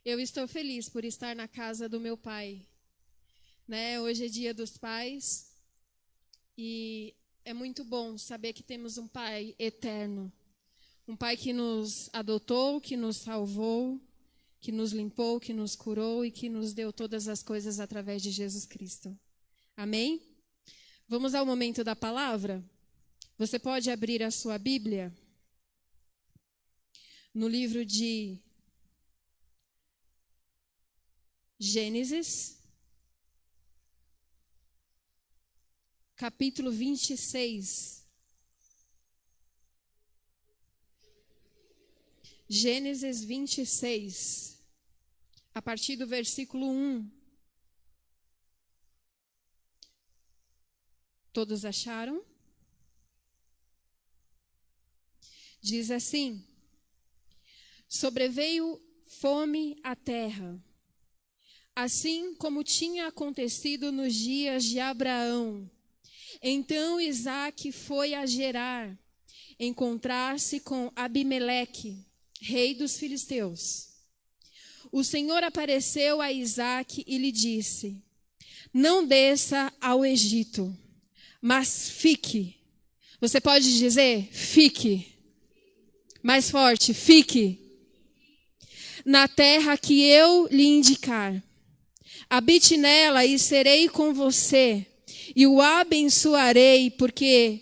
Eu estou feliz por estar na casa do meu pai, né? Hoje é Dia dos Pais e é muito bom saber que temos um pai eterno, um pai que nos adotou, que nos salvou, que nos limpou, que nos curou e que nos deu todas as coisas através de Jesus Cristo. Amém? Vamos ao momento da palavra? Você pode abrir a sua Bíblia no livro de Gênesis, capítulo 26. Gênesis 26, a partir do versículo 1. Todos acharam? Diz assim: sobreveio fome à terra, assim como tinha acontecido nos dias de Abraão. Então Isaque foi a Gerar, encontrar-se com Abimeleque, rei dos filisteus. O Senhor apareceu a Isaque e lhe disse: não desça ao Egito, mas fique. Você pode dizer fique. Mais forte, fique. Na terra que eu lhe indicar. Habite nela e serei com você, e o abençoarei, porque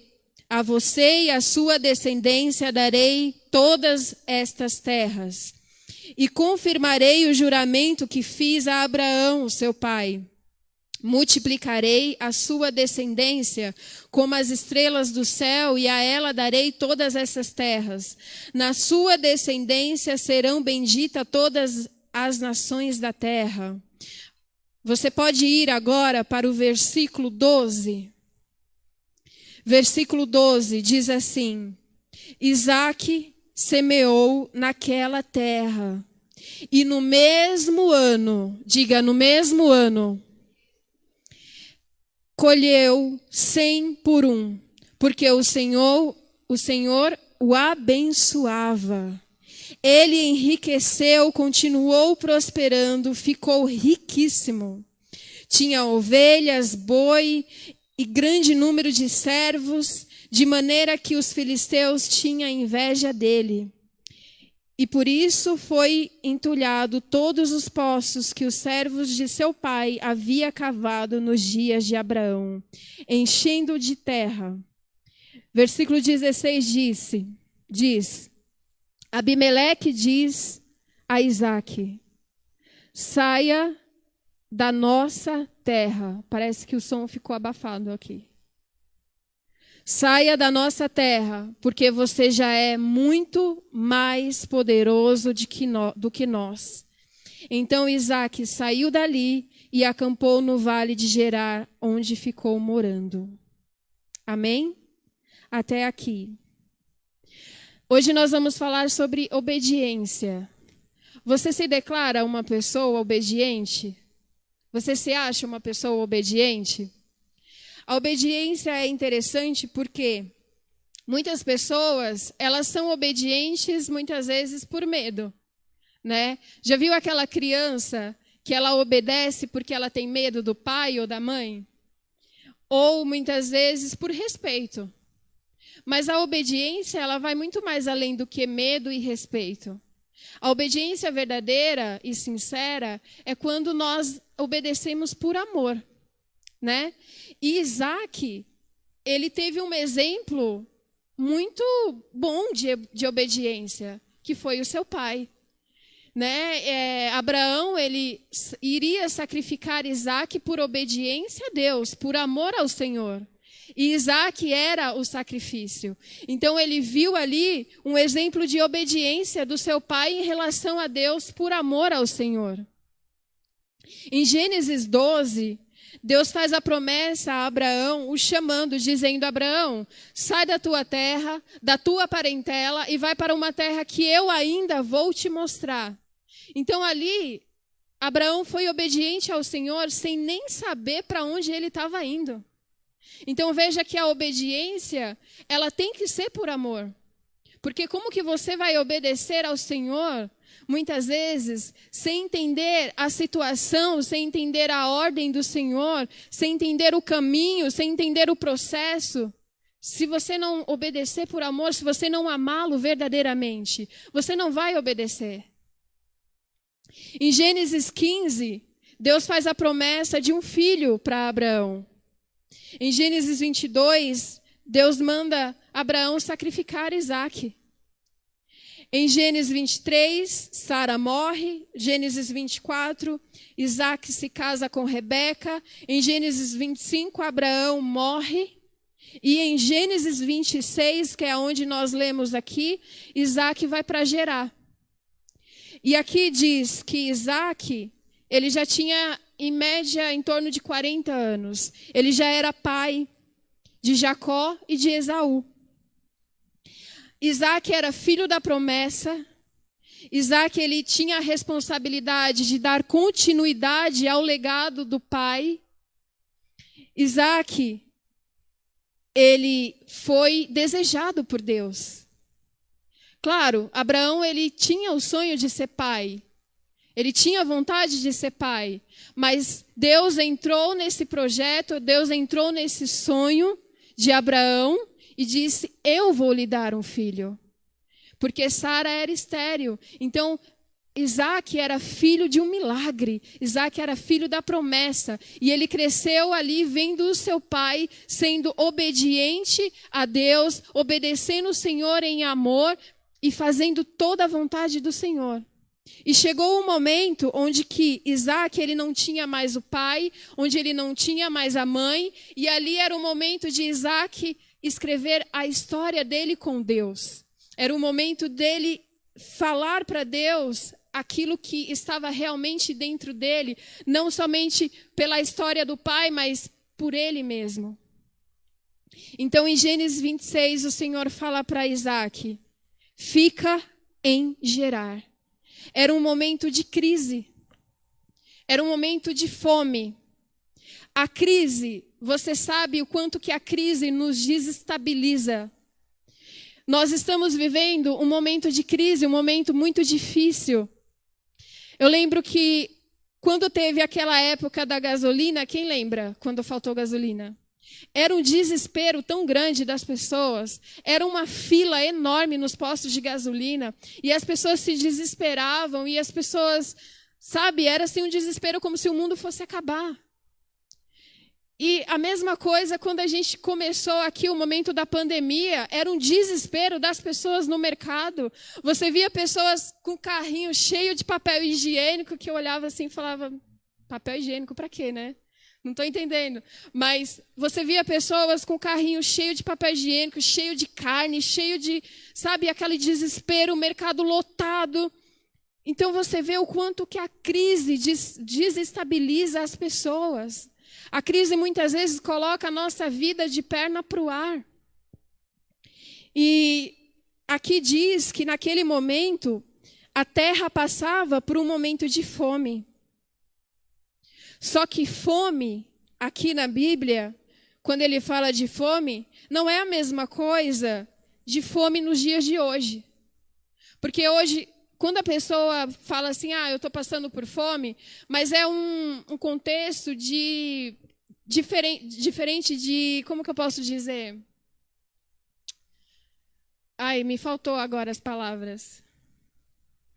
a você e a sua descendência darei todas estas terras. E confirmarei o juramento que fiz a Abraão, seu pai. Multiplicarei a sua descendência como as estrelas do céu, e a ela darei todas essas terras. Na sua descendência serão benditas todas as nações da terra. Você pode ir agora para o versículo 12. Versículo 12 diz assim: Isaque semeou naquela terra, e no mesmo ano, diga no mesmo ano, colheu 100 por 1, porque o Senhor o abençoava. Ele enriqueceu, continuou prosperando, ficou riquíssimo. Tinha ovelhas, boi e grande número de servos, de maneira que os filisteus tinham inveja dele. E por isso foi entulhado todos os poços que os servos de seu pai havia cavado nos dias de Abraão, enchendo de terra. Versículo 16 diz: Abimeleque diz a Isaque: saia da nossa terra. Parece que o som ficou abafado aqui. Saia da nossa terra, porque você já é muito mais poderoso do que nós. Então Isaque saiu dali e acampou no vale de Gerar, onde ficou morando. Amém? Até aqui. Hoje nós vamos falar sobre obediência. Você se declara uma pessoa obediente? Você se acha uma pessoa obediente? A obediência é interessante porque muitas pessoas, elas são obedientes muitas vezes por medo, né? Já viu aquela criança que ela obedece porque ela tem medo do pai ou da mãe? Ou muitas vezes por respeito. Mas a obediência, ela vai muito mais além do que medo e respeito. A obediência verdadeira e sincera é quando nós obedecemos por amor, né? E Isaque, ele teve um exemplo muito bom de obediência, que foi o seu pai, né? Abraão, ele iria sacrificar Isaque por obediência a Deus, por amor ao Senhor. E Isaque era o sacrifício. Então ele viu ali um exemplo de obediência do seu pai em relação a Deus por amor ao Senhor. Em Gênesis 12, Deus faz a promessa a Abraão, o chamando, dizendo: Abraão, sai da tua terra, da tua parentela e vai para uma terra que eu ainda vou te mostrar. Então ali, Abraão foi obediente ao Senhor sem nem saber para onde ele estava indo. Então veja que a obediência, ela tem que ser por amor. Porque como que você vai obedecer ao Senhor muitas vezes, sem entender a situação, sem entender a ordem do Senhor, sem entender o caminho, sem entender o processo, se você não obedecer por amor, se você não amá-lo verdadeiramente, você não vai obedecer. Em Gênesis 15, Deus faz a promessa de um filho para Abraão. Em Gênesis 22, Deus manda Abraão sacrificar Isaque. Em Gênesis 23, Sara morre. Gênesis 24, Isaque se casa com Rebeca. Em Gênesis 25, Abraão morre. E em Gênesis 26, que é onde nós lemos aqui, Isaque vai para Gerar. E aqui diz que Isaque, ele já tinha, em média, em torno de 40 anos. Ele já era pai de Jacó e de Esaú. Isaque era filho da promessa. Isaque, ele tinha a responsabilidade de dar continuidade ao legado do pai. Isaque, ele foi desejado por Deus. Claro, Abraão, ele tinha o sonho de ser pai. Ele tinha vontade de ser pai. Mas Deus entrou nesse projeto, Deus entrou nesse sonho de Abraão e disse, eu vou lhe dar um filho. Porque Sara era estéril. Então, Isaque era filho de um milagre. Isaque era filho da promessa. E ele cresceu ali vendo o seu pai sendo obediente a Deus, obedecendo o Senhor em amor e fazendo toda a vontade do Senhor. E chegou um momento onde que Isaque, ele não tinha mais o pai, onde ele não tinha mais a mãe, e ali era o momento de Isaque escrever a história dele com Deus. Era o momento dele falar para Deus aquilo que estava realmente dentro dele, não somente pela história do pai, mas por ele mesmo. Então, em Gênesis 26, o Senhor fala para Isaque, fica em Gerar. Era um momento de crise. Era um momento de fome. A crise, você sabe o quanto que a crise nos desestabiliza. Nós estamos vivendo um momento de crise, um momento muito difícil. Eu lembro que quando teve aquela época da gasolina, quem lembra quando faltou gasolina? Era um desespero tão grande das pessoas, era uma fila enorme nos postos de gasolina, e as pessoas se desesperavam, e as pessoas, sabe, era assim um desespero como se o mundo fosse acabar. E a mesma coisa quando a gente começou aqui o momento da pandemia, era um desespero das pessoas no mercado. Você via pessoas com carrinho cheio de papel higiênico, que eu olhava assim e falava, papel higiênico para quê, né? Não estou entendendo. Mas você via pessoas com carrinho cheio de papel higiênico, cheio de carne, cheio de, sabe, aquele desespero, o mercado lotado. Então você vê o quanto que a crise desestabiliza as pessoas. A crise muitas vezes coloca a nossa vida de perna para o ar. E aqui diz que naquele momento a terra passava por um momento de fome. Só que fome, aqui na Bíblia, quando ele fala de fome, não é a mesma coisa de fome nos dias de hoje. Porque hoje, quando a pessoa fala assim, eu estou passando por fome, mas é um contexto diferente de, como que eu posso dizer? Me faltou agora as palavras.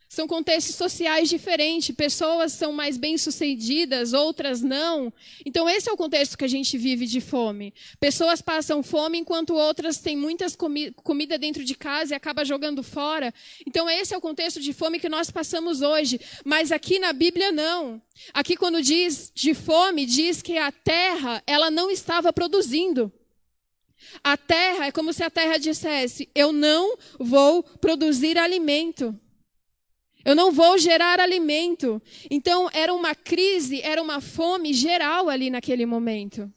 São contextos sociais diferentes, pessoas são mais bem-sucedidas, outras não. Então esse é o contexto que a gente vive de fome. Pessoas passam fome enquanto outras têm muitas comida dentro de casa e acabam jogando fora. Então esse é o contexto de fome que nós passamos hoje. Mas aqui na Bíblia não. Aqui quando diz de fome, diz que a terra ela não estava produzindo. A terra é como se a terra dissesse, eu não vou produzir alimento. Eu não vou gerar alimento. Então, era uma crise, era uma fome geral ali naquele momento.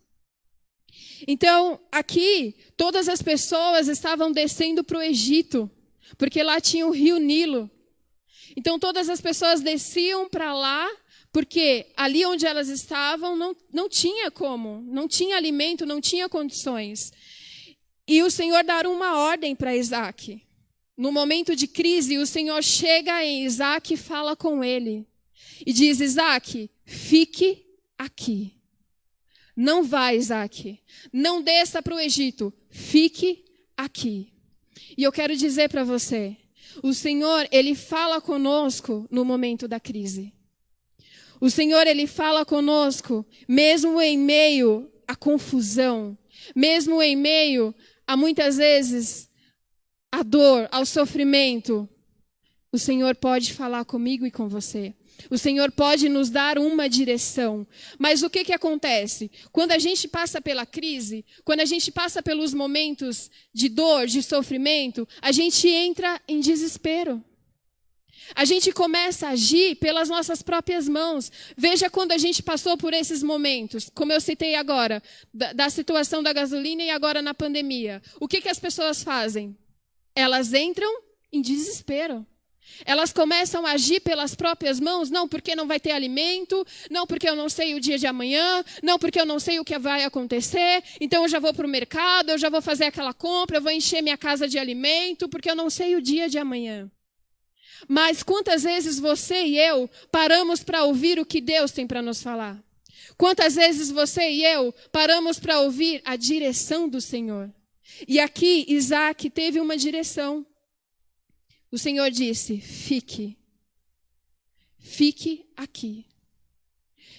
Então, aqui, todas as pessoas estavam descendo para o Egito, porque lá tinha o rio Nilo. Então, todas as pessoas desciam para lá, porque ali onde elas estavam não tinha como, não tinha alimento, não tinha condições. E o Senhor dar uma ordem para Isaque. no momento de crise, o Senhor chega em Isaac e fala com ele. E diz, Isaac, fique aqui. Não vá, Isaac. Não desça para o Egito. Fique aqui. E eu quero dizer para você, o Senhor, Ele fala conosco no momento da crise. O Senhor, Ele fala conosco mesmo em meio à confusão, mesmo em meio a muitas vezes a dor, ao sofrimento. O Senhor pode falar comigo e com você. O Senhor pode nos dar uma direção. Mas o que acontece? Quando a gente passa pela crise, quando a gente passa pelos momentos de dor, de sofrimento, a gente entra em desespero. A gente começa a agir pelas nossas próprias mãos. Veja quando a gente passou por esses momentos, como eu citei agora, da situação da gasolina e agora na pandemia. O que as pessoas fazem? Elas entram em desespero. Elas começam a agir pelas próprias mãos, não porque não vai ter alimento, não porque eu não sei o dia de amanhã, não porque eu não sei o que vai acontecer, então eu já vou para o mercado, eu já vou fazer aquela compra, eu vou encher minha casa de alimento, porque eu não sei o dia de amanhã. Mas quantas vezes você e eu paramos para ouvir o que Deus tem para nos falar? Quantas vezes você e eu paramos para ouvir a direção do Senhor? E aqui Isaac teve uma direção. O Senhor disse, fique aqui.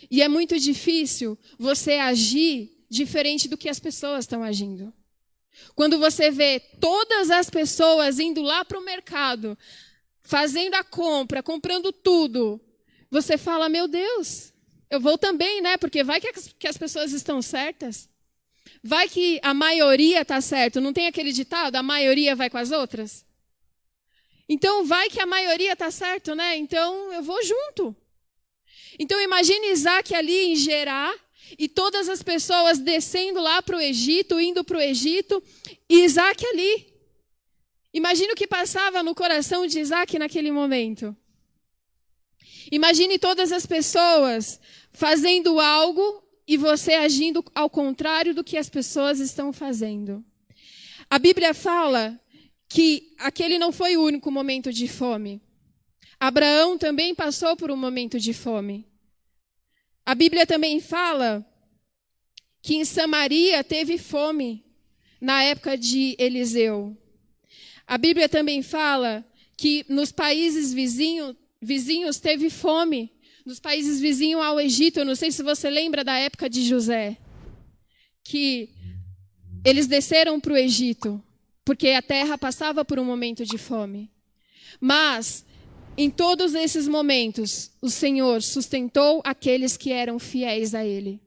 E é muito difícil você agir diferente do que as pessoas estão agindo. Quando você vê todas as pessoas indo lá para o mercado, fazendo a compra, comprando tudo, você fala, meu Deus, eu vou também, né? Porque vai que as pessoas estão certas. Vai que a maioria está certa. Não tem aquele ditado, a maioria vai com as outras? Então, vai que a maioria está certo, né? Então, eu vou junto. Então, imagine Isaac ali em Gerar e todas as pessoas descendo lá para o Egito, indo para o Egito, e Isaac ali. Imagine o que passava no coração de Isaac naquele momento. Imagine todas as pessoas fazendo algo e você agindo ao contrário do que as pessoas estão fazendo. A Bíblia fala que aquele não foi o único momento de fome. Abraão também passou por um momento de fome. A Bíblia também fala que em Samaria teve fome na época de Eliseu. A Bíblia também fala que nos países vizinhos teve fome. Nos países vizinhos ao Egito, eu não sei se você lembra da época de José, que eles desceram para o Egito, porque a terra passava por um momento de fome. Mas, em todos esses momentos, o Senhor sustentou aqueles que eram fiéis a Ele.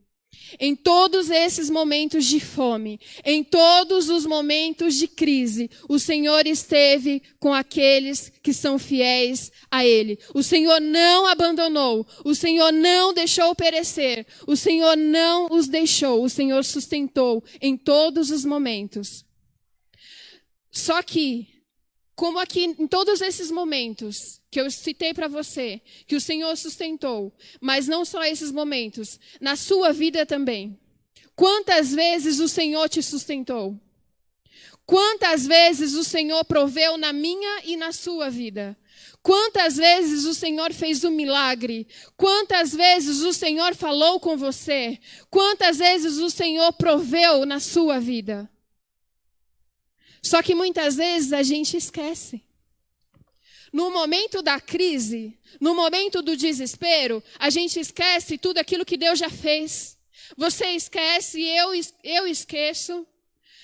Em todos esses momentos de fome, em todos os momentos de crise, o Senhor esteve com aqueles que são fiéis a Ele. O Senhor não abandonou, o Senhor não deixou perecer, o Senhor não os deixou, o Senhor sustentou em todos os momentos. Só que, como aqui em todos esses momentos que eu citei para você, que o Senhor sustentou, mas não só esses momentos, na sua vida também. Quantas vezes o Senhor te sustentou? Quantas vezes o Senhor proveu na minha e na sua vida? Quantas vezes o Senhor fez um milagre? Quantas vezes o Senhor falou com você? Quantas vezes o Senhor proveu na sua vida? Só que muitas vezes a gente esquece. No momento da crise, no momento do desespero, a gente esquece tudo aquilo que Deus já fez. Você esquece, eu esqueço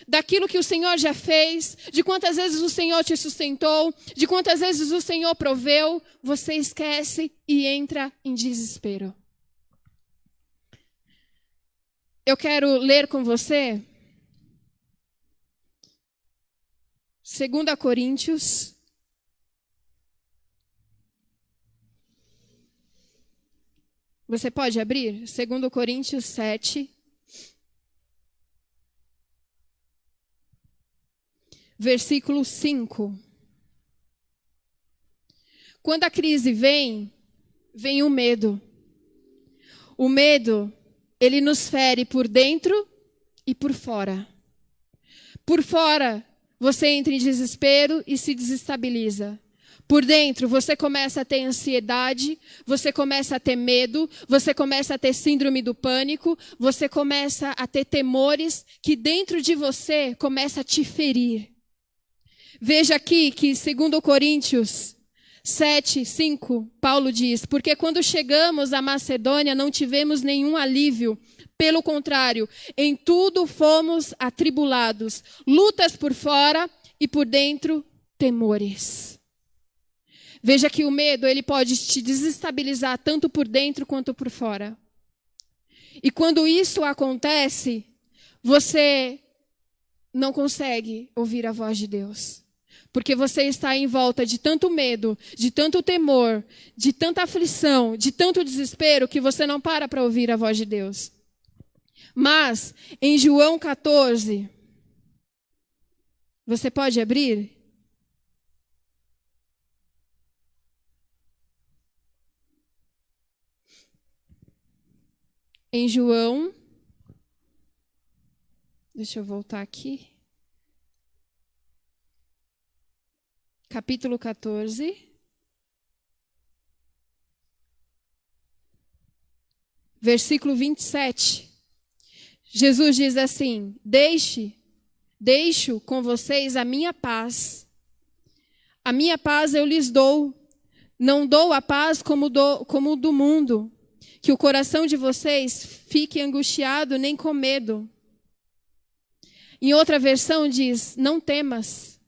daquilo que o Senhor já fez, de quantas vezes o Senhor te sustentou, de quantas vezes o Senhor proveu. Você esquece e entra em desespero. Eu quero ler com você 2 Coríntios, você pode abrir? 2 Coríntios 7, versículo 5. Quando a crise vem o medo. O medo, ele nos fere por dentro e por fora. Por fora, você entra em desespero e se desestabiliza. Por dentro, você começa a ter ansiedade, você começa a ter medo, você começa a ter síndrome do pânico, você começa a ter temores que dentro de você começa a te ferir. Veja aqui que 2 Coríntios 7:5, Paulo diz: porque quando chegamos à Macedônia não tivemos nenhum alívio. Pelo contrário, em tudo fomos atribulados, lutas por fora e por dentro, temores. Veja que o medo, ele pode te desestabilizar tanto por dentro quanto por fora. E quando isso acontece, você não consegue ouvir a voz de Deus. Porque você está em volta de tanto medo, de tanto temor, de tanta aflição, de tanto desespero, que você não para ouvir a voz de Deus. Mas, em João 14, você pode abrir? Em João, deixa eu voltar aqui, capítulo 14, versículo 27, Jesus diz assim: deixo com vocês a minha paz eu lhes dou, não dou a paz como o do mundo. Que o coração de vocês fique angustiado nem com medo. Em outra versão diz: não temas.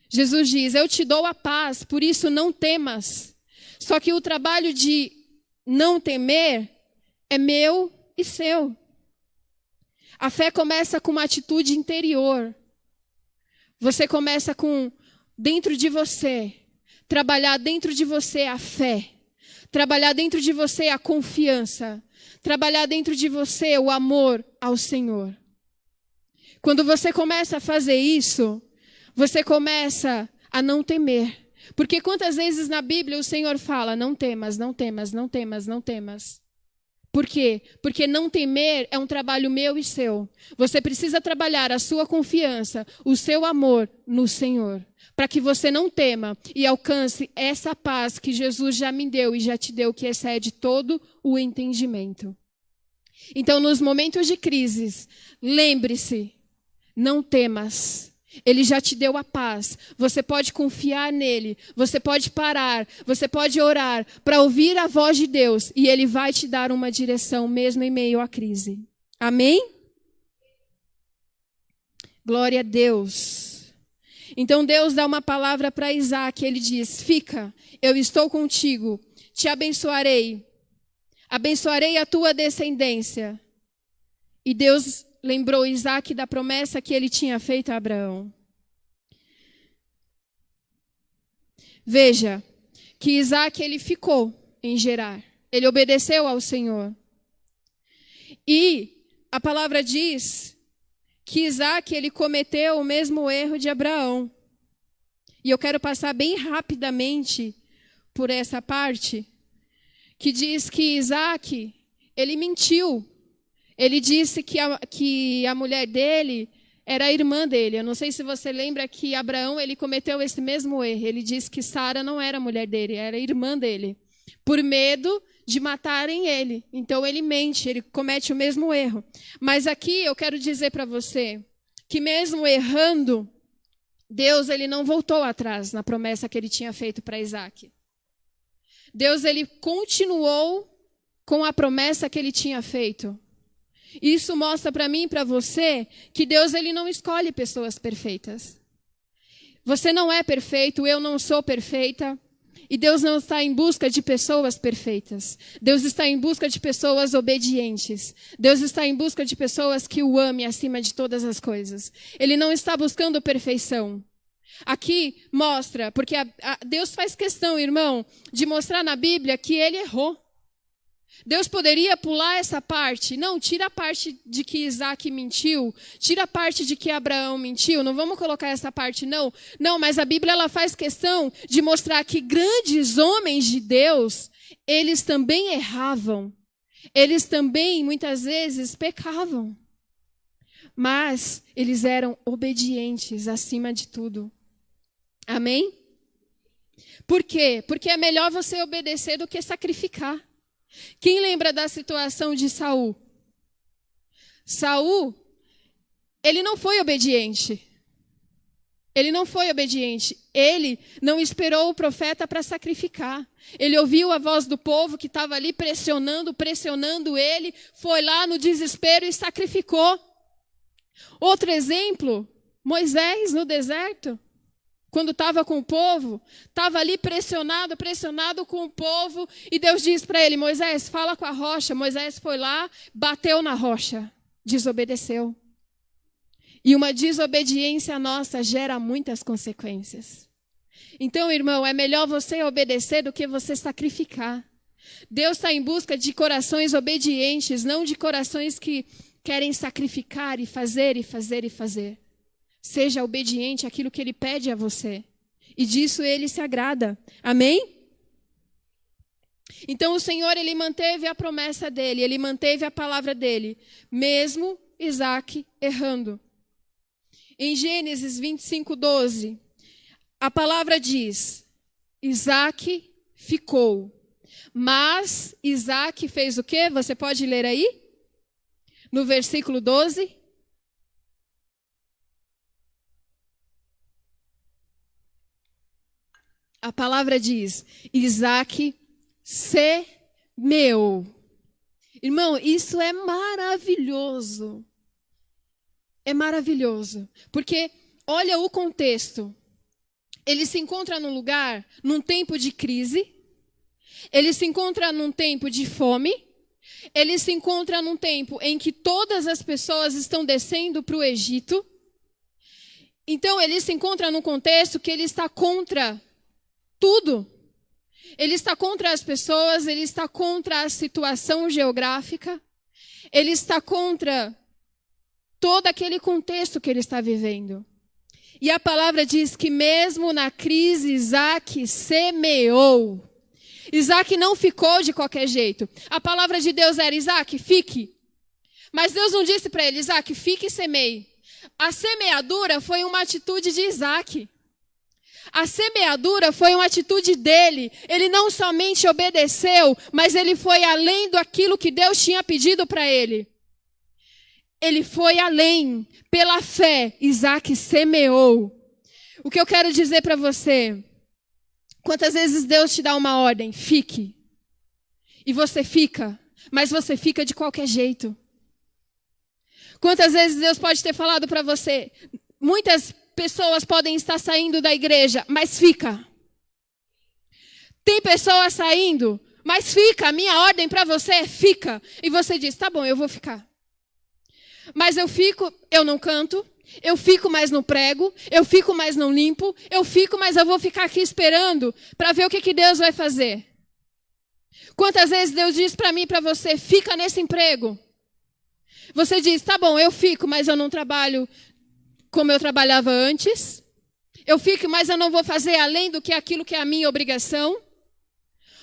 Jesus diz: eu te dou a paz, por isso não temas. Só que o trabalho de não temer é meu e seu. A fé começa com uma atitude interior. Você começa com dentro de você, trabalhar dentro de você a fé. Trabalhar dentro de você a confiança. Trabalhar dentro de você o amor ao Senhor. Quando você começa a fazer isso, você começa a não temer. Porque quantas vezes na Bíblia o Senhor fala: não temas, não temas, não temas, não temas. Por quê? Porque não temer é um trabalho meu e seu. Você precisa trabalhar a sua confiança, o seu amor no Senhor. Para que você não tema e alcance essa paz que Jesus já me deu e já te deu, que excede todo o entendimento. Então, nos momentos de crises, lembre-se, não temas. Ele já te deu a paz. Você pode confiar nele. Você pode parar. Você pode orar para ouvir a voz de Deus. E ele vai te dar uma direção mesmo em meio à crise. Amém? Glória a Deus. Então Deus dá uma palavra para Isaac. Ele diz: fica, eu estou contigo. Te abençoarei. Abençoarei a tua descendência. E Deus lembrou Isaac da promessa que ele tinha feito a Abraão. Veja que Isaac, ele ficou em Gerar. Ele obedeceu ao Senhor. E a palavra diz que Isaac, ele cometeu o mesmo erro de Abraão. E eu quero passar bem rapidamente por essa parte, que diz que Isaac, ele mentiu. Ele disse que a mulher dele era a irmã dele. Eu não sei se você lembra que Abraão, ele cometeu esse mesmo erro. Ele disse que Sara não era a mulher dele, era a irmã dele. Por medo de matarem ele. Então ele mente, ele comete o mesmo erro. Mas aqui eu quero dizer para você que mesmo errando, Deus, ele não voltou atrás na promessa que ele tinha feito para Isaac. Deus, ele continuou com a promessa que ele tinha feito. Isso mostra para mim e para você que Deus, ele não escolhe pessoas perfeitas. Você não é perfeito, eu não sou perfeita. E Deus não está em busca de pessoas perfeitas. Deus está em busca de pessoas obedientes. Deus está em busca de pessoas que o amem acima de todas as coisas. Ele não está buscando perfeição. Aqui mostra, porque Deus faz questão, irmão, de mostrar na Bíblia que ele errou. Deus poderia pular essa parte. Não, tira a parte de que Isaac mentiu. Tira a parte de que Abraão mentiu. Não vamos colocar essa parte, não. Não, mas a Bíblia, ela faz questão de mostrar que grandes homens de Deus, eles também erravam. Eles também, muitas vezes, pecavam. mas eles eram obedientes acima de tudo. Amém? Por quê? Porque é melhor você obedecer do que sacrificar. Quem lembra da situação de Saul? Saul, ele não foi obediente. Ele não foi obediente. Ele não esperou o profeta para sacrificar. Ele ouviu a voz do povo que estava ali pressionando ele, foi lá no desespero e sacrificou. Outro exemplo, Moisés no deserto, quando estava com o povo, estava ali pressionado com o povo, e Deus diz para ele, Moisés, fala com a rocha. Moisés foi lá, bateu na rocha, desobedeceu. E uma desobediência nossa gera muitas consequências. Então, irmão, é melhor você obedecer do que você sacrificar. Deus está em busca de corações obedientes, não de corações que querem sacrificar e fazer e fazer e fazer. Seja obediente àquilo que Ele pede a você. E disso Ele se agrada. Amém? Então o Senhor, Ele manteve a promessa dEle, Ele manteve a palavra dEle, mesmo Isaac errando. Em Gênesis 25:12, a palavra diz, Isaac ficou. Mas Isaac fez o quê? Você pode ler aí? No versículo 12. A palavra diz, Isaac semeou. Irmão, isso é maravilhoso. É maravilhoso. Porque olha o contexto. Ele se encontra num lugar, num tempo de crise. Ele se encontra num tempo de fome. Ele se encontra num tempo em que todas as pessoas estão descendo para o Egito. Então, ele se encontra num contexto que ele está contra tudo. Ele está contra as pessoas, ele está contra a situação geográfica, ele está contra todo aquele contexto que ele está vivendo. E a palavra diz que mesmo na crise, Isaac semeou. Isaac não ficou de qualquer jeito. A palavra de Deus era, Isaac, fique. Mas Deus não disse para ele, Isaac, fique e semeie. A semeadura foi uma atitude de Isaac. A semeadura foi uma atitude dele. Ele não somente obedeceu, mas ele foi além daquilo que Deus tinha pedido para ele. Ele foi além. Pela fé, Isaac semeou. O que eu quero dizer para você, quantas vezes Deus te dá uma ordem? Fique. E você fica, mas você fica de qualquer jeito. Quantas vezes Deus pode ter falado para você, muitas pessoas podem estar saindo da igreja, mas fica. Tem pessoas saindo, mas fica. A minha ordem para você é fica. E você diz, tá bom, eu vou ficar. Mas eu fico, eu não canto. Eu fico, mas não prego. Eu fico, mas não limpo. Eu fico, mas eu vou ficar aqui esperando para ver o que Deus vai fazer. Quantas vezes Deus diz para mim e para você, fica nesse emprego. Você diz, tá bom, eu fico, mas eu não trabalho como eu trabalhava antes. Eu fico, mas eu não vou fazer além do que aquilo que é a minha obrigação.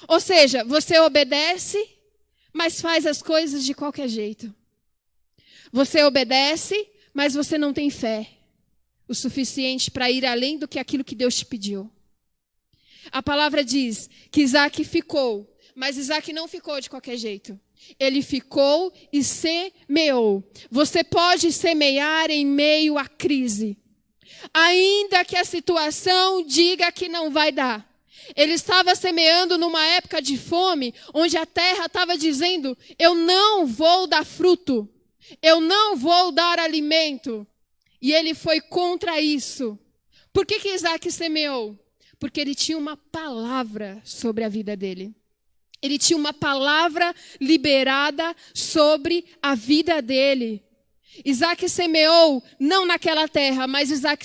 Ou seja, você obedece, mas faz as coisas de qualquer jeito. Você obedece, mas você não tem fé o suficiente para ir além do que aquilo que Deus te pediu. A palavra diz que Isaac ficou, mas Isaac não ficou de qualquer jeito. Ele ficou e semeou. Você pode semear em meio à crise. Ainda que a situação diga que não vai dar. Ele estava semeando numa época de fome, onde a terra estava dizendo, eu não vou dar fruto. Eu não vou dar alimento. E ele foi contra isso. Por que Isaac semeou? Porque ele tinha uma palavra sobre a vida dele. Ele tinha uma palavra liberada sobre a vida dele. Isaac semeou, não naquela terra, mas Isaac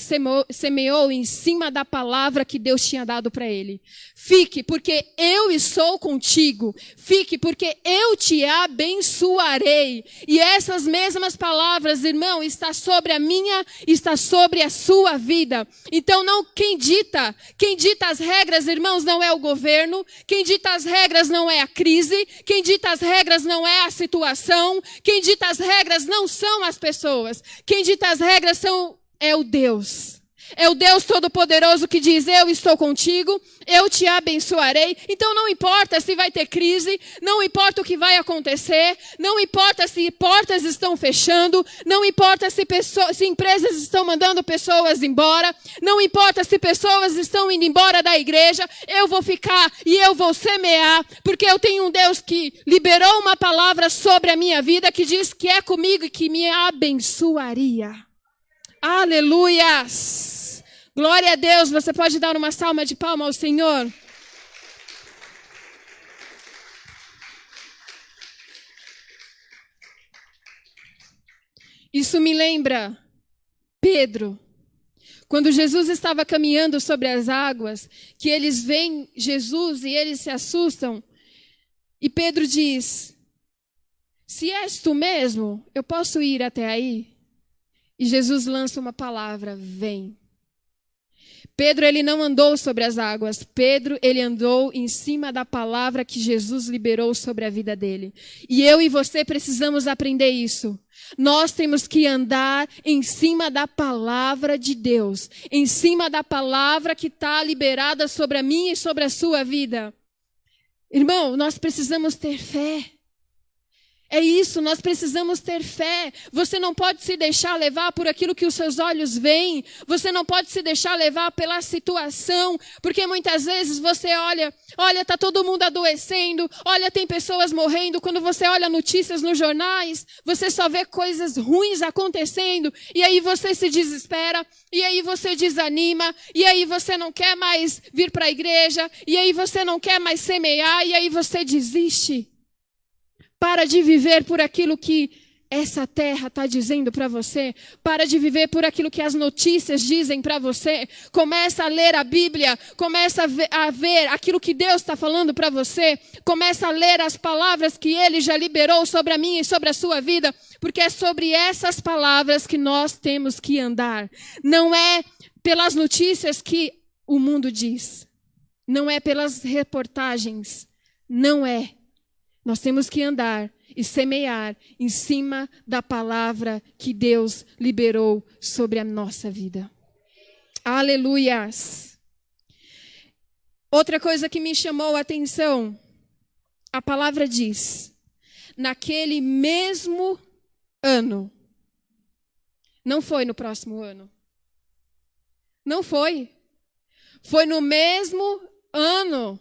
semeou em cima da palavra que Deus tinha dado para ele. Fique, porque eu estou contigo. Fique, porque eu te abençoarei. E essas mesmas palavras, irmão, está sobre a minha, está sobre a sua vida. Então, não, quem dita as regras, irmãos, não é o governo. Quem dita as regras não é a crise. Quem dita as regras não é a situação. Quem dita as regras não são as as pessoas. Quem dita as regras é o Deus. É o Deus Todo-Poderoso que diz, eu estou contigo, eu te abençoarei. Então não importa se vai ter crise, não importa o que vai acontecer, não importa se portas estão fechando, não importa se empresas estão mandando pessoas embora, não importa se pessoas estão indo embora da igreja, eu vou ficar e eu vou semear, porque eu tenho um Deus que liberou uma palavra sobre a minha vida, que diz que é comigo e que me abençoaria. Aleluias! Glória a Deus, você pode dar uma salva de palmas ao Senhor? Isso me lembra Pedro. Quando Jesus estava caminhando sobre as águas, que eles veem Jesus e eles se assustam. E Pedro diz, se és tu mesmo, eu posso ir até aí? E Jesus lança uma palavra, vem. Pedro, ele não andou sobre as águas. Pedro, ele andou em cima da palavra que Jesus liberou sobre a vida dele. E eu e você precisamos aprender isso. Nós temos que andar em cima da palavra de Deus. Em cima da palavra que está liberada sobre a minha e sobre a sua vida. Irmão, nós precisamos ter fé. É isso, nós precisamos ter fé. Você não pode se deixar levar por aquilo que os seus olhos veem. Você não pode se deixar levar pela situação. Porque muitas vezes você olha, está todo mundo adoecendo. Olha, tem pessoas morrendo. Quando você olha notícias nos jornais, você só vê coisas ruins acontecendo. E aí você se desespera. E aí você desanima. E aí você não quer mais vir para a igreja. E aí você não quer mais semear. E aí você desiste. Para de viver por aquilo que essa terra está dizendo para você. Para de viver por aquilo que as notícias dizem para você. Começa a ler a Bíblia. Começa a ver aquilo que Deus está falando para você. Começa a ler as palavras que Ele já liberou sobre a minha e sobre a sua vida. Porque é sobre essas palavras que nós temos que andar. Não é pelas notícias que o mundo diz. Não é pelas reportagens. Não é. Nós temos que andar e semear em cima da palavra que Deus liberou sobre a nossa vida. Aleluias! Outra coisa que me chamou a atenção, a palavra diz, naquele mesmo ano. Não foi no próximo ano. Não foi. Foi no mesmo ano.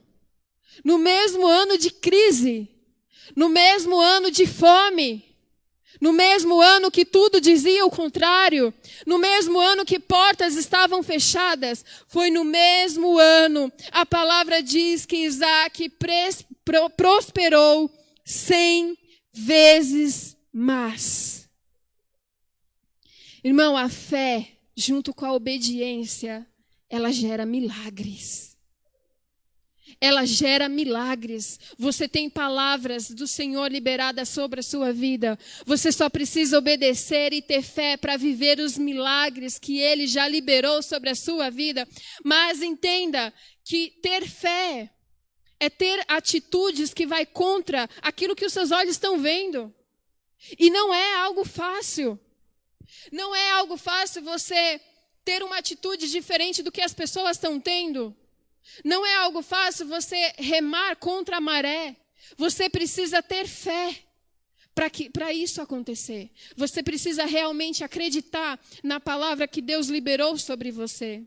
No mesmo ano de crise. No mesmo ano de fome, no mesmo ano que tudo dizia o contrário, no mesmo ano que portas estavam fechadas, foi no mesmo ano. A palavra diz que Isaac prosperou 100 vezes mais. Irmão, a fé, junto com a obediência, ela gera milagres. Ela gera milagres. Você tem palavras do Senhor liberadas sobre a sua vida. Você só precisa obedecer e ter fé para viver os milagres que Ele já liberou sobre a sua vida. Mas entenda que ter fé é ter atitudes que vai contra aquilo que os seus olhos estão vendo. E não é algo fácil. Não é algo fácil você ter uma atitude diferente do que as pessoas estão tendo. Não é algo fácil você remar contra a maré. Você precisa ter fé para isso acontecer. Você precisa realmente acreditar na palavra que Deus liberou sobre você.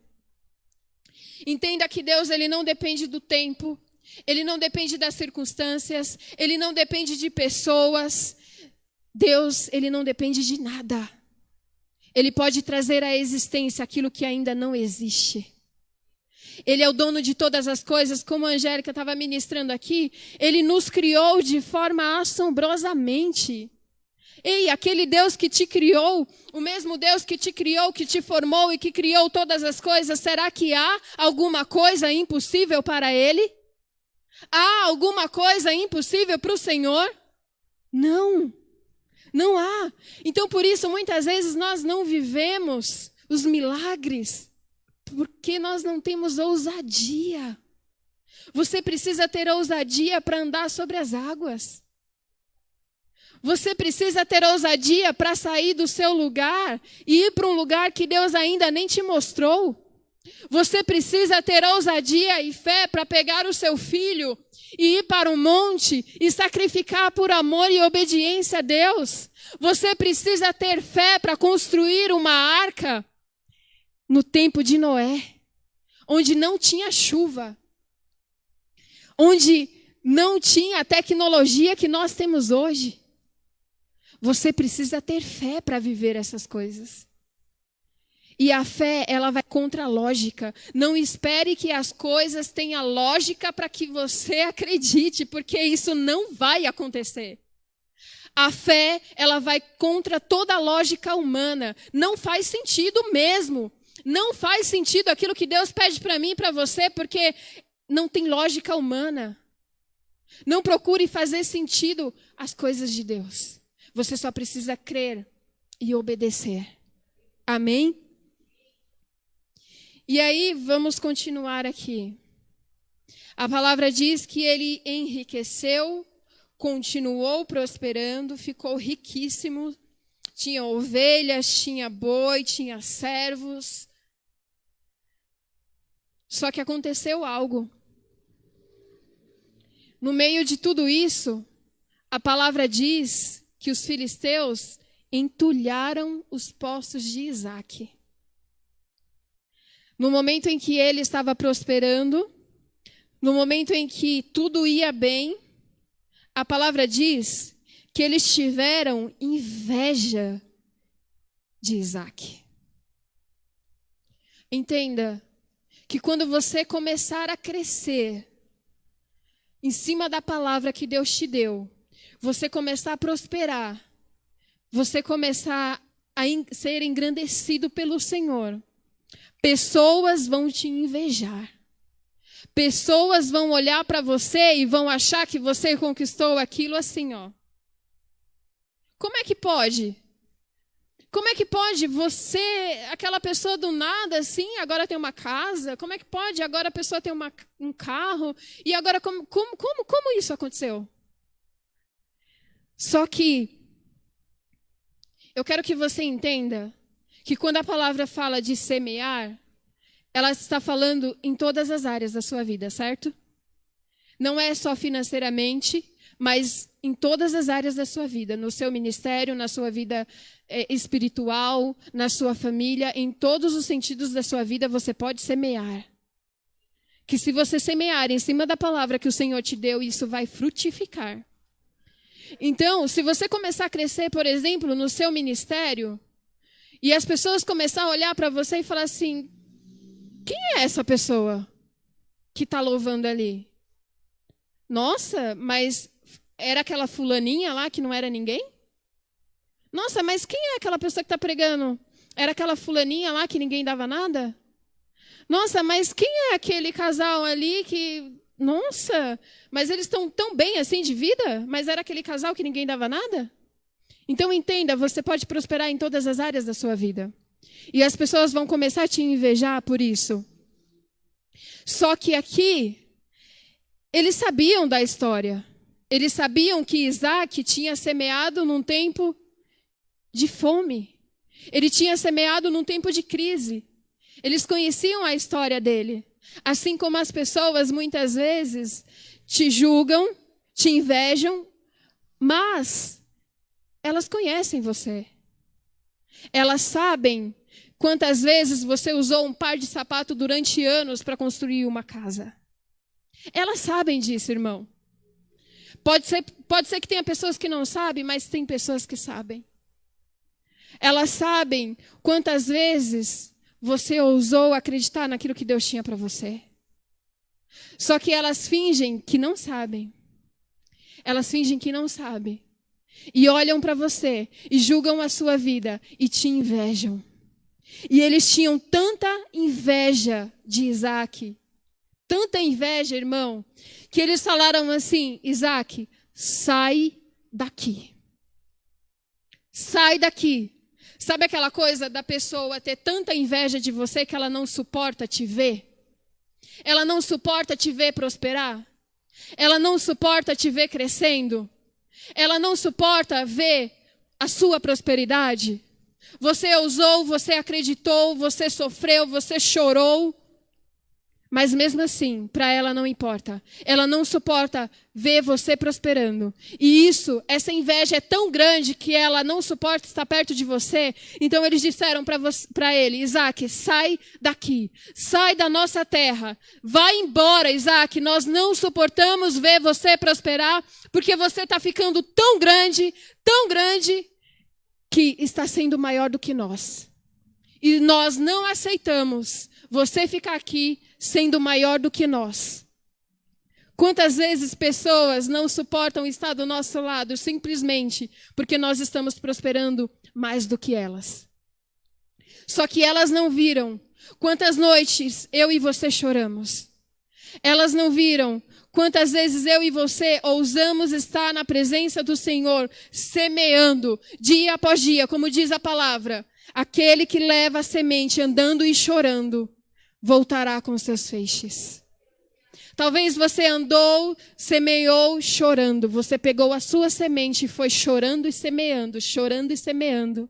Entenda que Deus, Ele não depende do tempo. Ele não depende das circunstâncias. Ele não depende de pessoas. Deus, Ele não depende de nada. Ele pode trazer à existência aquilo que ainda não existe. Ele é o dono de todas as coisas, como a Angélica estava ministrando aqui. Ele nos criou de forma assombrosamente. Ei, aquele Deus que te criou, o mesmo Deus que te criou, que te formou e que criou todas as coisas, será que há alguma coisa impossível para Ele? Há alguma coisa impossível para o Senhor? Não, não há. Então, por isso, muitas vezes nós não vivemos os milagres. Porque nós não temos ousadia. Você precisa ter ousadia para andar sobre as águas. Você precisa ter ousadia para sair do seu lugar e ir para um lugar que Deus ainda nem te mostrou. Você precisa ter ousadia e fé para pegar o seu filho e ir para um monte e sacrificar por amor e obediência a Deus. Você precisa ter fé para construir uma arca no tempo de Noé, onde não tinha chuva, onde não tinha a tecnologia que nós temos hoje. Você precisa ter fé para viver essas coisas. E a fé, ela vai contra a lógica. Não espere que as coisas tenham lógica para que você acredite, porque isso não vai acontecer. A fé, ela vai contra toda a lógica humana. Não faz sentido mesmo. Não faz sentido aquilo que Deus pede para mim e para você, porque não tem lógica humana. Não procure fazer sentido as coisas de Deus. Você só precisa crer e obedecer. Amém? E aí, vamos continuar aqui. A palavra diz que ele enriqueceu, continuou prosperando, ficou riquíssimo. Tinha ovelhas, tinha boi, tinha servos. Só que aconteceu algo. No meio de tudo isso, a palavra diz que os filisteus entulharam os poços de Isaque. No momento em que ele estava prosperando, no momento em que tudo ia bem, a palavra diz que eles tiveram inveja de Isaque. Entenda que quando você começar a crescer em cima da palavra que Deus te deu, você começar a prosperar, você começar a ser engrandecido pelo Senhor, pessoas vão te invejar. Pessoas vão olhar para você e vão achar que você conquistou aquilo assim, ó. Como é que pode? Como é que pode você, aquela pessoa do nada assim, agora tem uma casa? Como é que pode? Agora a pessoa tem um carro? E agora como isso aconteceu? Só que eu quero que você entenda que quando a palavra fala de semear, ela está falando em todas as áreas da sua vida, certo? Não é só financeiramente, mas em todas as áreas da sua vida, no seu ministério, na sua vida espiritual, na sua família, em todos os sentidos da sua vida você pode semear. Que se você semear em cima da palavra que o Senhor te deu, isso vai frutificar. Então, se você começar a crescer, por exemplo, no seu ministério, e as pessoas começarem a olhar para você e falar assim, quem é essa pessoa que está louvando ali? Nossa, mas era aquela fulaninha lá que não era ninguém? Nossa, mas quem é aquela pessoa que está pregando? Era aquela fulaninha lá que ninguém dava nada? Nossa, mas quem é aquele casal ali que... Nossa, mas eles estão tão bem assim de vida? Mas era aquele casal que ninguém dava nada? Então entenda, você pode prosperar em todas as áreas da sua vida. E as pessoas vão começar a te invejar por isso. Só que aqui, eles sabiam da história. Eles sabiam que Isaque tinha semeado num tempo de fome. Ele tinha semeado num tempo de crise. Eles conheciam a história dele. Assim como as pessoas muitas vezes te julgam, te invejam, mas elas conhecem você. Elas sabem quantas vezes você usou um par de sapato durante anos para construir uma casa. Elas sabem disso, irmão. Pode ser que tenha pessoas que não sabem, mas tem pessoas que sabem. Elas sabem quantas vezes você ousou acreditar naquilo que Deus tinha para você. Só que elas fingem que não sabem. Elas fingem que não sabem. E olham para você e julgam a sua vida e te invejam. E eles tinham tanta inveja de Isaque, tanta inveja, irmão, que eles falaram assim, Isaque, sai daqui. Sai daqui. Sabe aquela coisa da pessoa ter tanta inveja de você que ela não suporta te ver? Ela não suporta te ver prosperar? Ela não suporta te ver crescendo? Ela não suporta ver a sua prosperidade. Você ousou, você acreditou, você sofreu, você chorou. Mas mesmo assim, para ela não importa. Ela não suporta ver você prosperando. E essa inveja é tão grande que ela não suporta estar perto de você. Então eles disseram para ele, Isaac, sai daqui. Sai da nossa terra. Vai embora, Isaac. Nós não suportamos ver você prosperar, porque você está ficando tão grande, que está sendo maior do que nós. E nós não aceitamos você ficar aqui sendo maior do que nós. Quantas vezes pessoas não suportam estar do nosso lado simplesmente porque nós estamos prosperando mais do que elas. Só que elas não viram quantas noites eu e você choramos. Elas não viram quantas vezes eu e você ousamos estar na presença do Senhor, semeando dia após dia, como diz a palavra. Aquele que leva a semente andando e chorando, voltará com seus feixes. Talvez você andou, semeou chorando. Você pegou a sua semente e foi chorando e semeando, chorando e semeando.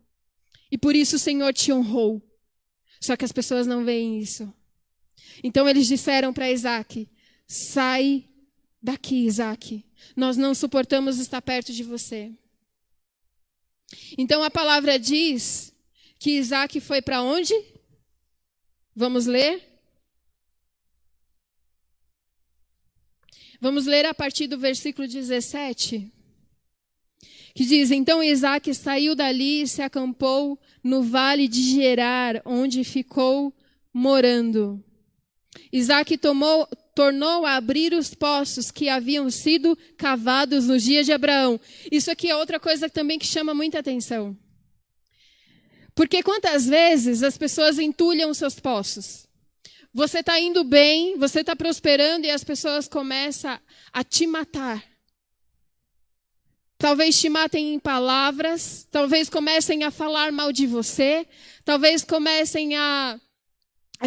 E por isso o Senhor te honrou. Só que as pessoas não veem isso. Então eles disseram para Isaac, sai daqui, Isaac. Nós não suportamos estar perto de você. Então a palavra diz que Isaac foi para onde? Vamos ler? Vamos ler a partir do versículo 17. Que diz, então Isaac saiu dali e se acampou no vale de Gerar, onde ficou morando. Isaac tornou a abrir os poços que haviam sido cavados nos dias de Abraão. Isso aqui é outra coisa também que chama muita atenção. Porque quantas vezes as pessoas entulham os seus poços? Você está indo bem, você está prosperando e as pessoas começam a te matar. Talvez te matem em palavras, talvez comecem a falar mal de você, talvez comecem a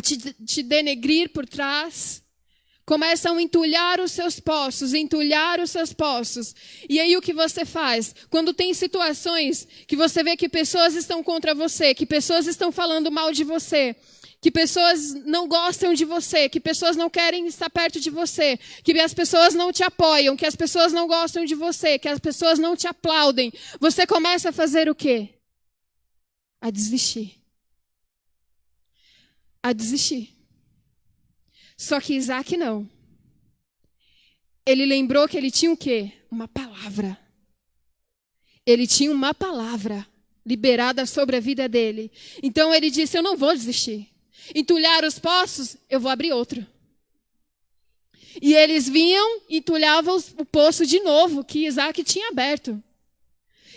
te denegrir por trás. Começam a entulhar os seus poços, E aí o que você faz? Quando tem situações que você vê que pessoas estão contra você, que pessoas estão falando mal de você, que pessoas não gostam de você, que pessoas não querem estar perto de você, que as pessoas não te apoiam, que as pessoas não gostam de você, que as pessoas não te aplaudem, você começa a fazer o quê? A desistir. Só que Isaac não. Ele lembrou que ele tinha o quê? Uma palavra. Ele tinha uma palavra liberada sobre a vida dele. Então ele disse, eu não vou desistir. Entulhar os poços, eu vou abrir outro. E eles vinham e entulhavam o poço de novo, que Isaac tinha aberto.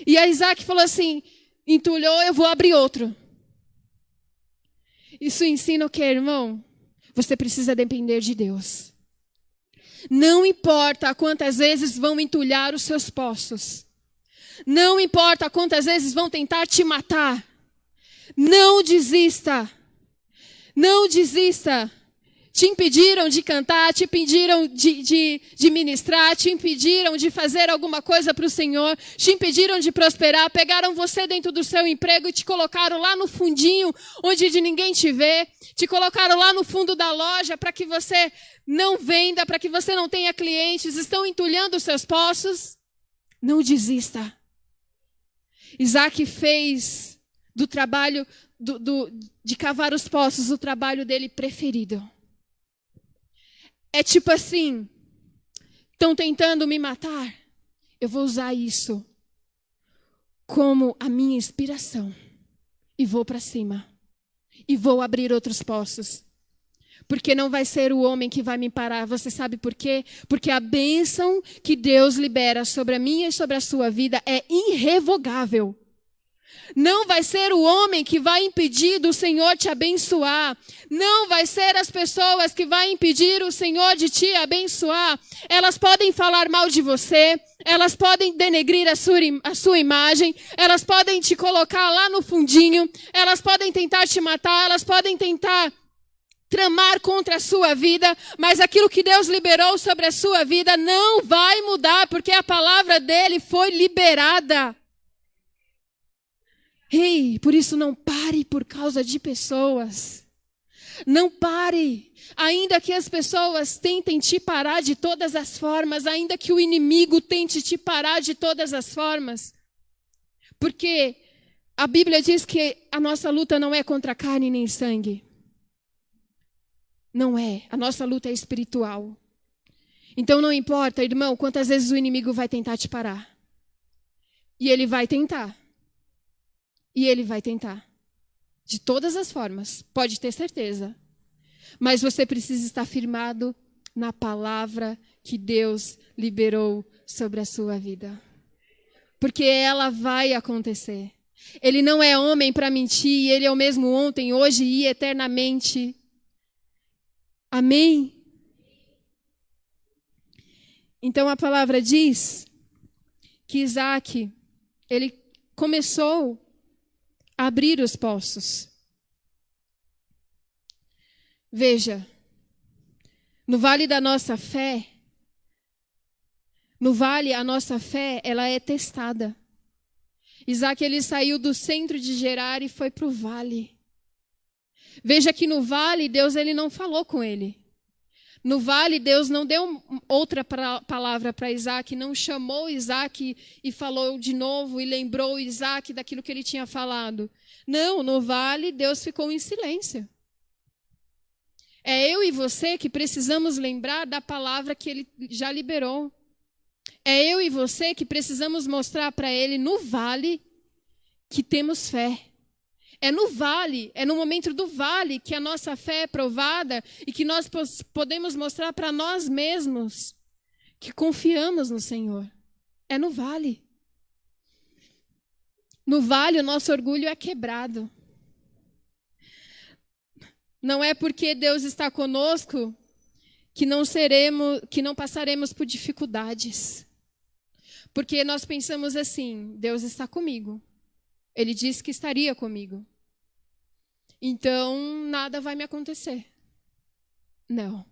E aí Isaac falou assim, entulhou, eu vou abrir outro. Isso ensina o quê, irmão? Você precisa depender de Deus. Não importa quantas vezes vão entulhar os seus poços. Não importa quantas vezes vão tentar te matar. Não desista. Não desista. Te impediram de cantar, te impediram de ministrar, te impediram de fazer alguma coisa para o Senhor, te impediram de prosperar, pegaram você dentro do seu emprego e te colocaram lá no fundinho, onde ninguém te vê, te colocaram lá no fundo da loja para que você não venda, para que você não tenha clientes, estão entulhando os seus poços. Não desista. Isaac fez do trabalho de cavar os poços o trabalho dele preferido. É tipo assim, estão tentando me matar, eu vou usar isso como a minha inspiração. E vou para cima. E vou abrir outros poços. Porque não vai ser o homem que vai me parar. Você sabe por quê? Porque a bênção que Deus libera sobre a minha e sobre a sua vida é irrevogável. Não vai ser o homem que vai impedir do Senhor te abençoar. Não vai ser as pessoas que vai impedir o Senhor de te abençoar. Elas podem falar mal de você. Elas podem denegrir a sua imagem. Elas podem te colocar lá no fundinho. Elas podem tentar te matar. Elas podem tentar tramar contra a sua vida, mas aquilo que Deus liberou sobre a sua vida não vai mudar, porque a palavra dele foi liberada. Ei, por isso não pare por causa de pessoas. Não pare. Ainda que as pessoas tentem te parar de todas as formas, ainda que o inimigo tente te parar de todas as formas. Porque a Bíblia diz que a nossa luta não é contra carne nem sangue. Não é. A nossa luta é espiritual. Então não importa, irmão, quantas vezes o inimigo vai tentar te parar. E ele vai tentar. E ele vai tentar. De todas as formas. Pode ter certeza. Mas você precisa estar firmado na palavra que Deus liberou sobre a sua vida. Porque ela vai acontecer. Ele não é homem para mentir. Ele é o mesmo ontem, hoje e eternamente. Amém? Então a palavra diz que Isaac, ele começou a abrir os poços. Veja, no vale da nossa fé, no vale a nossa fé, ela é testada. Isaac, ele saiu do centro de Gerar e foi para o vale. Veja que no vale, Deus ele não falou com ele. No vale, Deus não deu outra palavra para Isaac, não chamou Isaac e falou de novo e lembrou Isaac daquilo que ele tinha falado. Não, no vale, Deus ficou em silêncio. É eu e você que precisamos lembrar da palavra que ele já liberou. É eu e você que precisamos mostrar para ele no vale que temos fé. É no vale, é no momento do vale que a nossa fé é provada e que nós podemos mostrar para nós mesmos que confiamos no Senhor. É no vale. No vale o nosso orgulho é quebrado. Não é porque Deus está conosco que não passaremos por dificuldades. Porque nós pensamos assim, Deus está comigo. Ele disse que estaria comigo. Então, nada vai me acontecer. Não.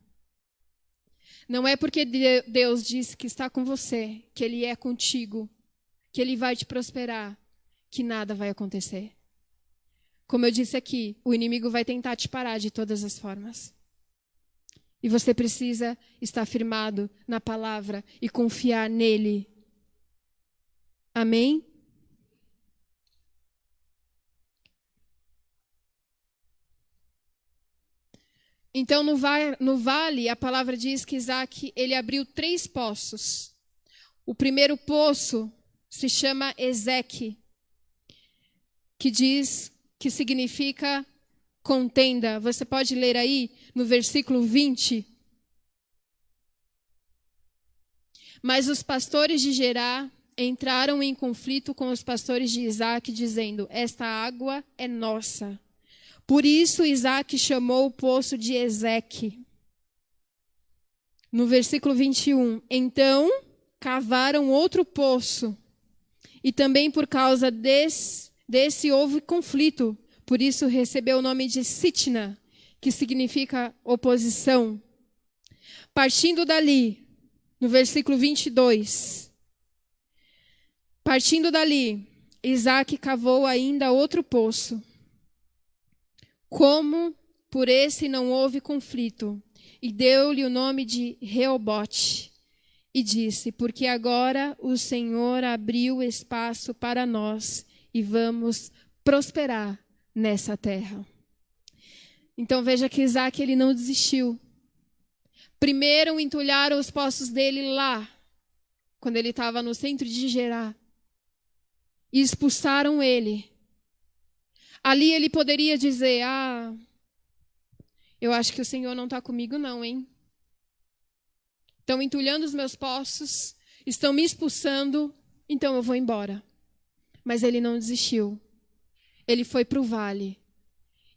Não é porque Deus disse que está com você, que Ele é contigo, que Ele vai te prosperar, que nada vai acontecer. Como eu disse aqui, o inimigo vai tentar te parar de todas as formas. E você precisa estar firmado na palavra e confiar nele. Amém? Então, no vale, a palavra diz que Isaac, ele abriu 3 poços. O primeiro poço se chama Ezeque, que significa contenda. Você pode ler aí no versículo 20. Mas os pastores de Gerar entraram em conflito com os pastores de Isaac, dizendo: esta água é nossa. Por isso Isaac chamou o poço de Ezeque. No versículo 21, então cavaram outro poço, e também por causa desse houve conflito. Por isso recebeu o nome de Sitna, que significa oposição. Partindo dali, no versículo 22, partindo dali, Isaac cavou ainda outro poço. Como por esse não houve conflito, e deu-lhe o nome de Reobote, e disse: porque agora o Senhor abriu espaço para nós, e vamos prosperar nessa terra. Então veja que Isaac, ele não desistiu. Primeiro entulharam os poços dele lá, quando ele estava no centro de Gerar, e expulsaram ele. Ali ele poderia dizer: eu acho que o Senhor não está comigo não, hein? Estão entulhando os meus poços, estão me expulsando, então eu vou embora. Mas ele não desistiu. Ele foi para o vale.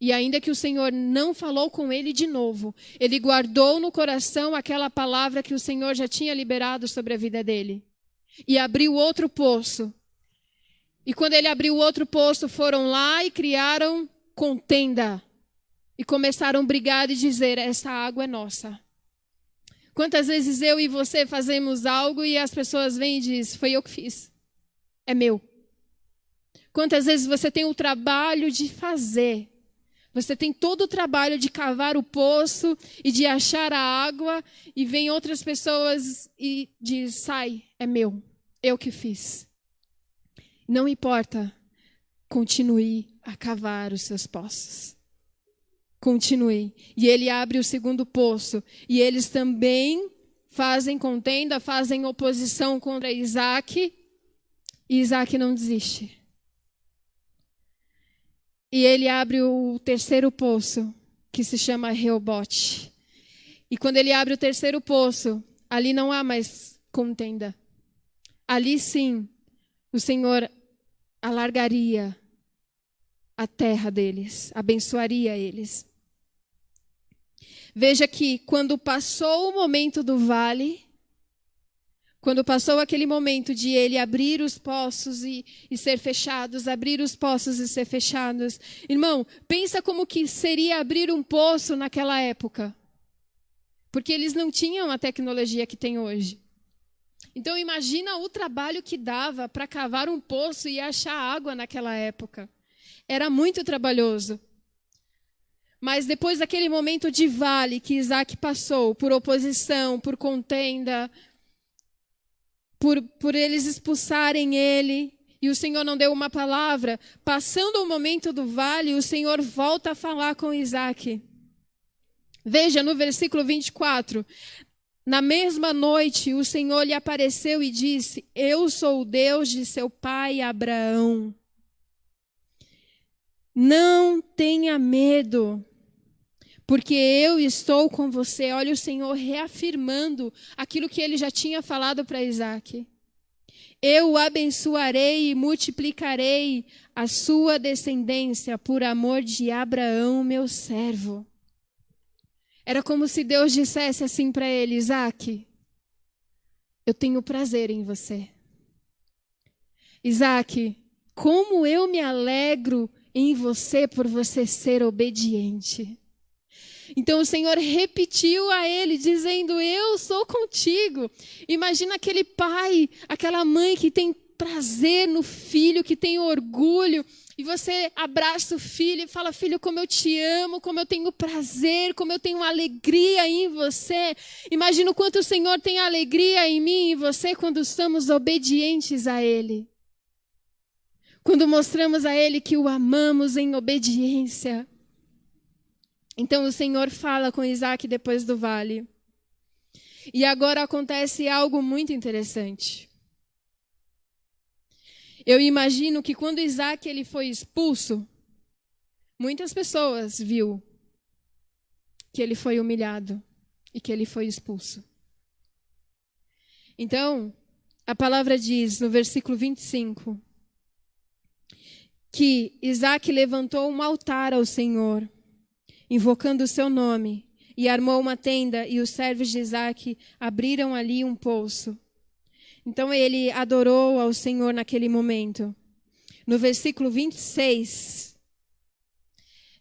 E ainda que o Senhor não falou com ele de novo, ele guardou no coração aquela palavra que o Senhor já tinha liberado sobre a vida dele. E abriu outro poço. E quando ele abriu outro poço, foram lá e criaram contenda. e começaram a brigar e dizer: essa água é nossa. Quantas vezes eu e você fazemos algo e as pessoas vêm e dizem: foi eu que fiz, é meu. Quantas vezes você tem o trabalho de fazer, você tem todo o trabalho de cavar o poço e de achar a água, e vem outras pessoas e diz: sai, é meu, eu que fiz. Não importa, continue a cavar os seus poços. Continue. E ele abre o segundo poço. E eles também fazem contenda, fazem oposição contra Isaac. E Isaac não desiste. E ele abre o terceiro poço, que se chama Reobote. E quando ele abre o terceiro poço, ali não há mais contenda. Ali sim, o Senhor alargaria a terra deles, abençoaria eles. Veja que quando passou o momento do vale, quando passou aquele momento de ele abrir os poços e ser fechados, abrir os poços e ser fechados. Irmão, pensa como que seria abrir um poço naquela época. Porque eles não tinham a tecnologia que tem hoje. Então imagina o trabalho que dava para cavar um poço e achar água naquela época. Era muito trabalhoso. Mas depois daquele momento de vale que Isaac passou, por oposição, por contenda, por eles expulsarem ele, e o Senhor não deu uma palavra, passando o momento do vale, o Senhor volta a falar com Isaac. Veja no versículo 24, na mesma noite o Senhor lhe apareceu e disse: eu sou o Deus de seu pai Abraão. Não tenha medo, porque eu estou com você. Olha o Senhor reafirmando aquilo que ele já tinha falado para Isaac. Eu o abençoarei e multiplicarei a sua descendência por amor de Abraão, meu servo. Era como se Deus dissesse assim para ele: Isaac, eu tenho prazer em você. Isaac, como eu me alegro em você por você ser obediente. Então o Senhor repetiu a ele, dizendo: eu sou contigo. Imagina aquele pai, aquela mãe que tem prazer no filho, que tem orgulho. E você abraça o filho e fala: filho, como eu te amo, como eu tenho prazer, como eu tenho alegria em você. Imagina o quanto o Senhor tem alegria em mim e em você quando somos obedientes a Ele. Quando mostramos a Ele que o amamos em obediência. Então o Senhor fala com Isaac depois do vale. E agora acontece algo muito interessante. Eu imagino que quando Isaac ele foi expulso, muitas pessoas viu que ele foi humilhado e que ele foi expulso. Então, a palavra diz no versículo 25 que Isaac levantou um altar ao Senhor, invocando o seu nome, e armou uma tenda, e os servos de Isaac abriram ali um poço. Então ele adorou ao Senhor naquele momento. No versículo 26,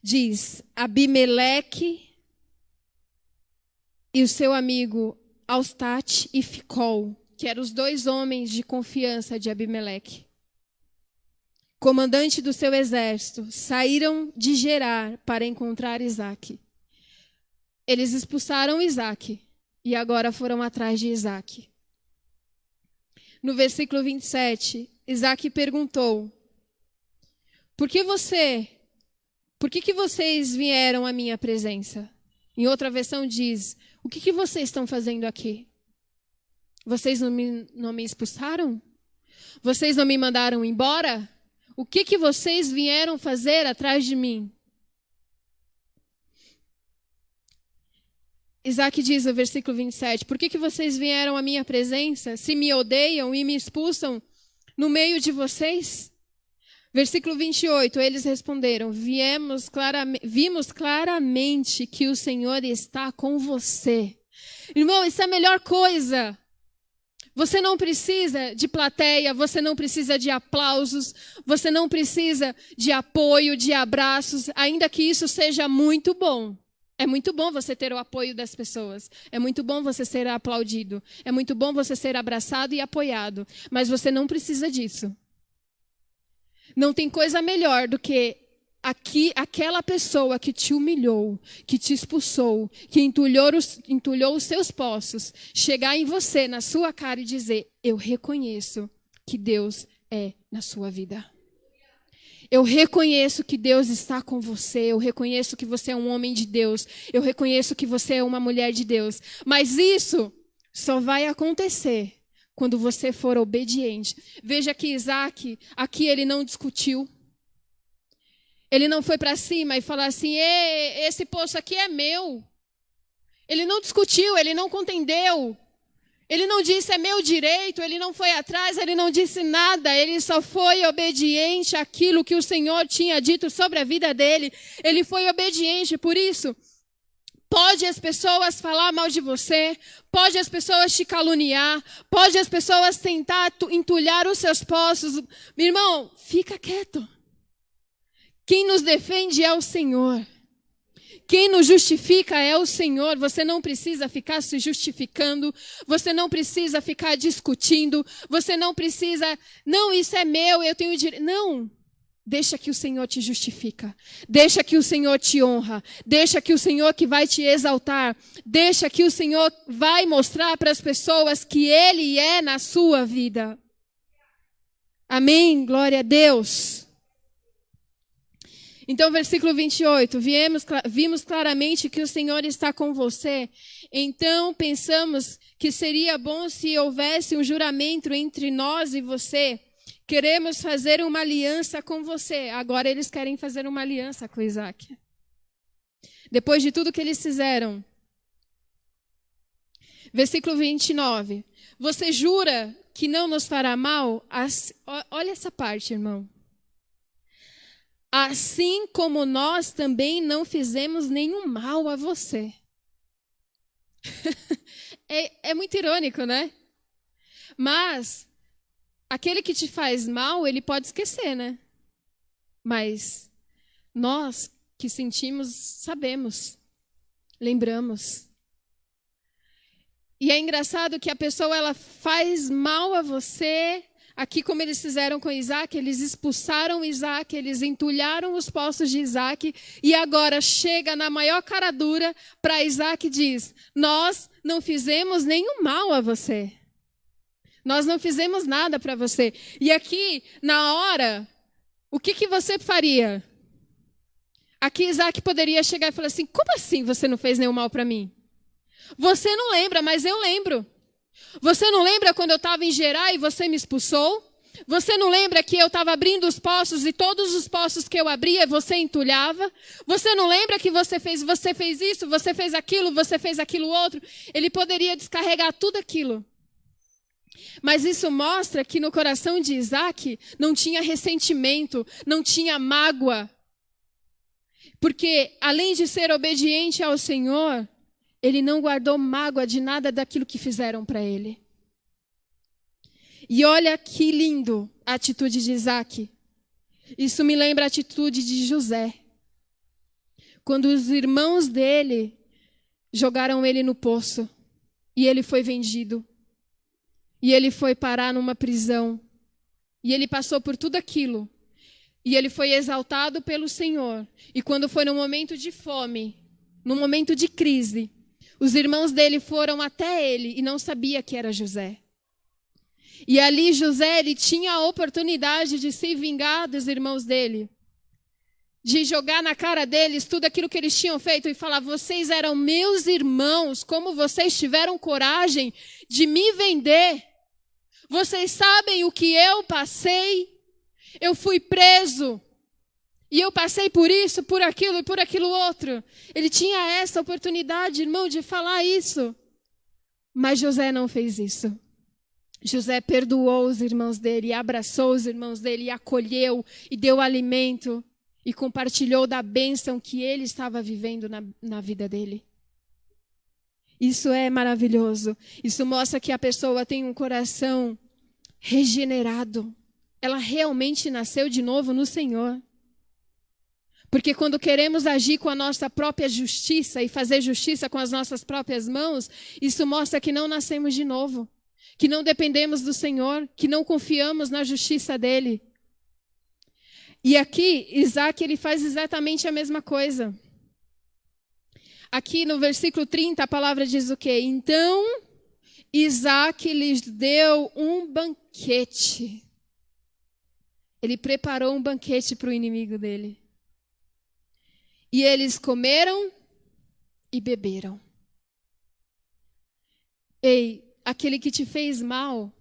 diz: Abimeleque e o seu amigo Austate e Ficol, que eram os dois homens de confiança de Abimeleque, comandante do seu exército, saíram de Gerar para encontrar Isaac. Eles expulsaram Isaac e agora foram atrás de Isaac. No versículo 27, Isaac perguntou: Por que vocês vieram à minha presença? Em outra versão diz: o que vocês estão fazendo aqui? Vocês não me expulsaram? Vocês não me mandaram embora? O que vocês vieram fazer atrás de mim? Isaac diz no versículo 27, por que vocês vieram à minha presença, se me odeiam e me expulsam no meio de vocês? Versículo 28, eles responderam: vimos claramente que o Senhor está com você. Irmão, isso é a melhor coisa. Você não precisa de plateia, você não precisa de aplausos, você não precisa de apoio, de abraços, ainda que isso seja muito bom. É muito bom você ter o apoio das pessoas. É muito bom você ser aplaudido. É muito bom você ser abraçado e apoiado. Mas você não precisa disso. Não tem coisa melhor do que aquela pessoa que te humilhou, que te expulsou, que entulhou os seus poços, chegar em você, na sua cara e dizer: eu reconheço que Deus é na sua vida. Eu reconheço que Deus está com você, eu reconheço que você é um homem de Deus, eu reconheço que você é uma mulher de Deus. Mas isso só vai acontecer quando você for obediente. Veja que Isaac, aqui ele não discutiu. Ele não foi para cima e falou assim: esse poço aqui é meu. Ele não discutiu, ele não contendeu. Ele não disse: é meu direito. Ele não foi atrás, ele não disse nada. Ele só foi obediente àquilo que o Senhor tinha dito sobre a vida dele. Ele foi obediente, por isso. Pode as pessoas falar mal de você, pode as pessoas te caluniar, pode as pessoas tentar entulhar os seus poços. Meu irmão, fica quieto. Quem nos defende é o Senhor. Quem nos justifica é o Senhor. Você não precisa ficar se justificando. Você não precisa ficar discutindo. Você não precisa... Não, isso é meu, eu tenho direito. Não. Deixa que o Senhor te justifica. Deixa que o Senhor te honra. Deixa que o Senhor que vai te exaltar. Deixa que o Senhor vai mostrar para as pessoas que Ele é na sua vida. Amém? Glória a Deus. Então, versículo 28, vimos claramente que o Senhor está com você. Então, pensamos que seria bom se houvesse um juramento entre nós e você. Queremos fazer uma aliança com você. Agora eles querem fazer uma aliança com Isaac. Depois de tudo que eles fizeram. Versículo 29. Você jura que não nos fará mal? Olha essa parte, irmão. Assim como nós também não fizemos nenhum mal a você. É muito irônico, né? Mas aquele que te faz mal, ele pode esquecer, né? Mas nós que sentimos, sabemos, lembramos. E é engraçado que a pessoa ela faz mal a você. Aqui, como eles fizeram com Isaac, eles expulsaram Isaac, eles entulharam os poços de Isaac, e agora chega na maior cara dura para Isaac e diz: nós não fizemos nenhum mal a você. Nós não fizemos nada para você. E aqui, na hora, o que você faria? Aqui Isaac poderia chegar e falar assim: como assim você não fez nenhum mal para mim? Você não lembra, mas eu lembro. Você não lembra quando eu estava em Gerar e você me expulsou? Você não lembra que eu estava abrindo os poços e todos os poços que eu abria você entulhava? Você não lembra que você fez isso, você fez aquilo outro? Ele poderia descarregar tudo aquilo. Mas isso mostra que no coração de Isaac não tinha ressentimento, não tinha mágoa. Porque além de ser obediente ao Senhor, ele não guardou mágoa de nada daquilo que fizeram para ele. E olha que lindo a atitude de Isaac. Isso me lembra a atitude de José. Quando os irmãos dele jogaram ele no poço. E ele foi vendido. E ele foi parar numa prisão. E ele passou por tudo aquilo. E ele foi exaltado pelo Senhor. E quando foi no momento de fome, no momento de crise, os irmãos dele foram até ele e não sabia que era José. E ali José, ele tinha a oportunidade de se vingar dos irmãos dele. De jogar na cara deles tudo aquilo que eles tinham feito e falar: vocês eram meus irmãos, como vocês tiveram coragem de me vender? Vocês sabem o que eu passei? Eu fui preso. E eu passei por isso, por aquilo e por aquilo outro. Ele tinha essa oportunidade, irmão, de falar isso. Mas José não fez isso. José perdoou os irmãos dele, e abraçou os irmãos dele, e acolheu, e deu alimento, e compartilhou da bênção que ele estava vivendo na vida dele. Isso é maravilhoso. Isso mostra que a pessoa tem um coração regenerado. Ela realmente nasceu de novo no Senhor. Porque quando queremos agir com a nossa própria justiça e fazer justiça com as nossas próprias mãos, isso mostra que não nascemos de novo, que não dependemos do Senhor, que não confiamos na justiça dele. E aqui, Isaac, ele faz exatamente a mesma coisa. Aqui no versículo 30, a palavra diz o quê? Então, Isaac lhes deu um banquete. Ele preparou um banquete para o inimigo dele. E eles comeram e beberam. Ei, aquele que te fez mal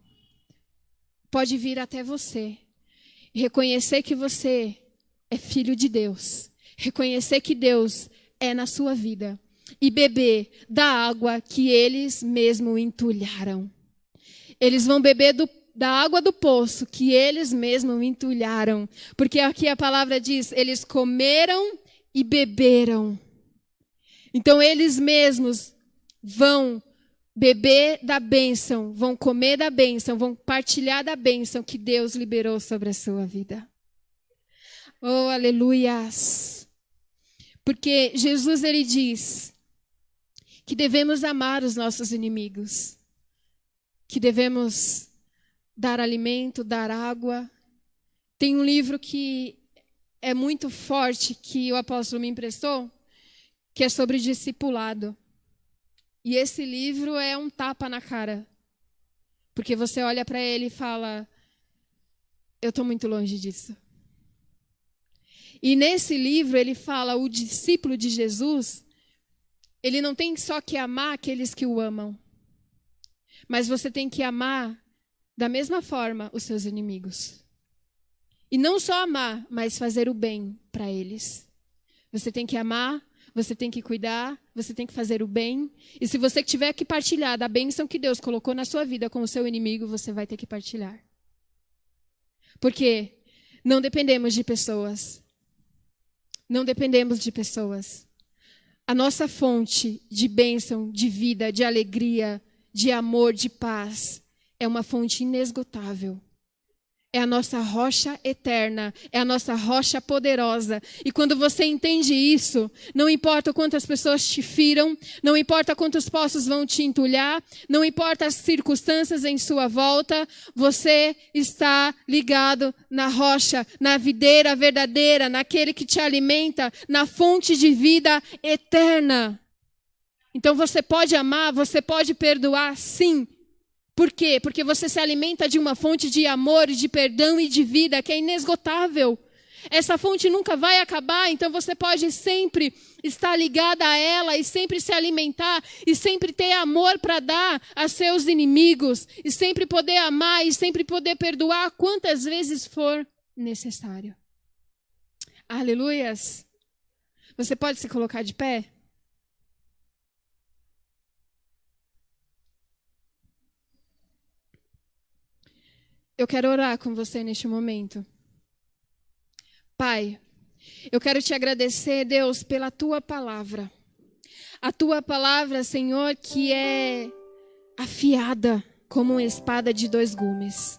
pode vir até você. Reconhecer que você é filho de Deus. Reconhecer que Deus é na sua vida. E beber da água que eles mesmo entulharam. Eles vão beber da água do poço que eles mesmo entulharam. Porque aqui a palavra diz, eles comeram e beberam. Então eles mesmos vão beber da bênção, vão comer da bênção, vão partilhar da bênção que Deus liberou sobre a sua vida. Oh, aleluias! Porque Jesus, ele diz que devemos amar os nossos inimigos, que devemos dar alimento, dar água. Tem um livro que é muito forte que o apóstolo me emprestou, que é sobre discipulado. E esse livro é um tapa na cara. Porque você olha para ele e fala, eu estou muito longe disso. E nesse livro ele fala, o discípulo de Jesus, ele não tem só que amar aqueles que o amam. Mas você tem que amar da mesma forma os seus inimigos. E não só amar, mas fazer o bem para eles. Você tem que amar, você tem que cuidar, você tem que fazer o bem. E se você tiver que partilhar da bênção que Deus colocou na sua vida com o seu inimigo, você vai ter que partilhar. Porque não dependemos de pessoas. Não dependemos de pessoas. A nossa fonte de bênção, de vida, de alegria, de amor, de paz, é uma fonte inesgotável. É a nossa rocha eterna, é a nossa rocha poderosa. E quando você entende isso, não importa quantas pessoas te firam, não importa quantos poços vão te entulhar, não importa as circunstâncias em sua volta, você está ligado na rocha, na videira verdadeira, naquele que te alimenta, na fonte de vida eterna. Então você pode amar, você pode perdoar, sim. Por quê? Porque você se alimenta de uma fonte de amor, de perdão e de vida que é inesgotável. Essa fonte nunca vai acabar, então você pode sempre estar ligada a ela e sempre se alimentar e sempre ter amor para dar a seus inimigos e sempre poder amar e sempre poder perdoar quantas vezes for necessário. Aleluias! Você pode se colocar de pé? Eu quero orar com você neste momento. Pai, eu quero te agradecer, Deus, pela tua palavra. A tua palavra, Senhor, que é afiada como uma espada de 2 gumes.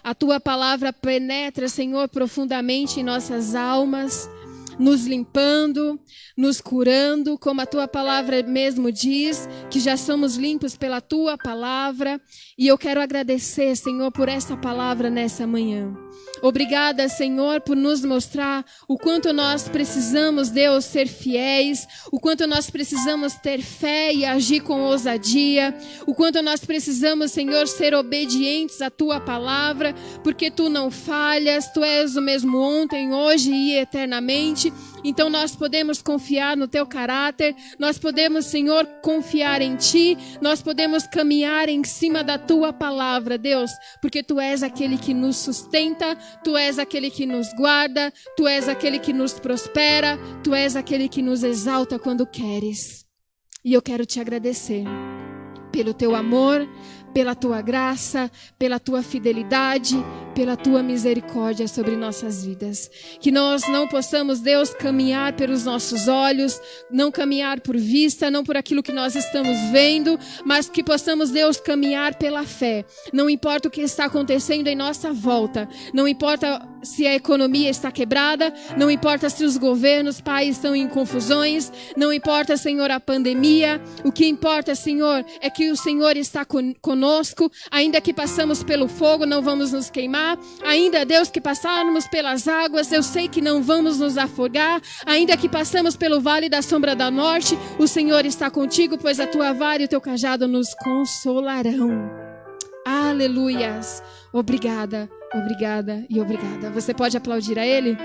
A tua palavra penetra, Senhor, profundamente em nossas almas, nos limpando, nos curando, como a tua palavra mesmo diz, que já somos limpos pela tua palavra. E eu quero agradecer, Senhor, por essa palavra nessa manhã. Obrigada, Senhor, por nos mostrar o quanto nós precisamos, Deus, ser fiéis, o quanto nós precisamos ter fé e agir com ousadia, o quanto nós precisamos, Senhor, ser obedientes à tua palavra, porque tu não falhas, tu és o mesmo ontem, hoje e eternamente. Então nós podemos confiar no teu caráter, nós podemos, Senhor, confiar em ti, nós podemos caminhar em cima da tua palavra, Deus, porque tu és aquele que nos sustenta, tu és aquele que nos guarda, tu és aquele que nos prospera, tu és aquele que nos exalta quando queres. E eu quero te agradecer pelo teu amor, pela tua graça, pela tua fidelidade, pela tua misericórdia sobre nossas vidas. Que nós não possamos, Deus, caminhar pelos nossos olhos, não caminhar por vista, não por aquilo que nós estamos vendo, mas que possamos, Deus, caminhar pela fé. Não importa o que está acontecendo em nossa volta, não importa se a economia está quebrada, não importa se os governos, Pai, estão em confusões, não importa, Senhor, a pandemia, o que importa, Senhor, é que o Senhor está conosco, ainda que passamos pelo fogo, não vamos nos queimar, ainda, Deus, que passarmos pelas águas, eu sei que não vamos nos afogar, ainda que passamos pelo vale da sombra da morte, o Senhor está contigo, pois a tua vara e o teu cajado nos consolarão. Aleluias. Obrigada, obrigada e obrigada. Você pode aplaudir a Ele?